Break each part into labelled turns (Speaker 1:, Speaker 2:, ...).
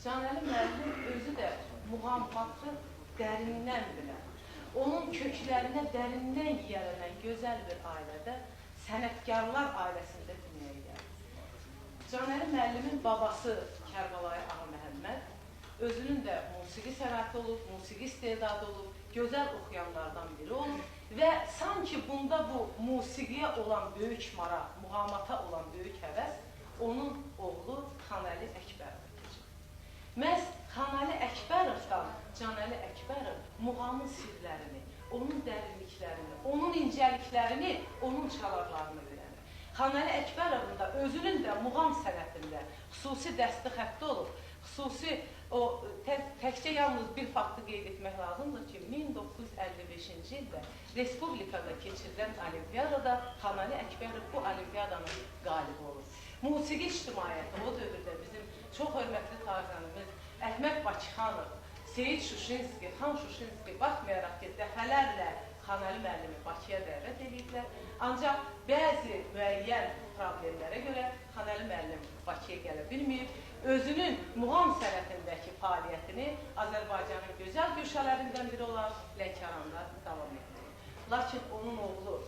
Speaker 1: Canəli müəllim özü də muğamatı dərindən bilən, onun köklərinə dərindən yiyələnən gözəl bir ailədə, sənətkarlar ailəsində dünyaya gəldi. Canəli müəllimin babası Kərbəlayı Ağa Məhəmməd, özünün də musiqi sənəti olub, musiqi istedadı olub, gözəl oxuyanlardan biri olub və sanki bunda bu musiqiyə olan böyük maraq, muğamata olan böyük həvəs onun oğlu Xanəli Əkbərova keçir. Məhz Xanəli Əkbərovdan Canəli Əkbərov muğamın sirlərini, onun dərinliklərini, onun incəliklərini, onun çalarlarını öyrənir. Xanəli Əkbərovun da özünün də muğam sənətində xüsusi dəsti xətti olub, xüsusi təkcə yalnız bir faktı qeyd etmək lazımdır ki, 1955-ci ildə Respublikada keçirilən olimpiyadada Xanəli Əkbərov bu olimpiyadanın qalibi olur. Musiqi ictimaiyyəti o dövrdə bizim çox hörmətli tariximiz Əhməd Bakıxanov, Seyid Şuşinski, Xan Şuşinski baxmayaraq ki, dəfələrlə Xanəli müəllimi Bakıya dəvət ediblər. Ancaq bəzi müəyyən problemlərə görə Xanəli müəllim Bakıya gələ bilməyib, özünün muğam sənətindəki fəaliyyətini Azərbaycanın gözəl güşələrindən biri olan Lənkəranda davam etdirir. Lakin onun oğlu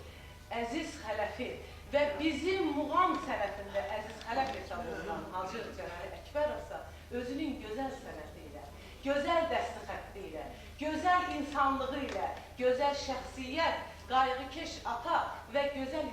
Speaker 1: Əziz Xələfi və bizim muğam sənətində Əziz Xələf hesab olunan Hacı Canəli Əkbərovsa özünün gözəl sənəti ilə, gözəl dəsti xətti ilə, gözəl insanlığı ilə, gözəl şəxsiyyət, qayğıkeş ata və gözəl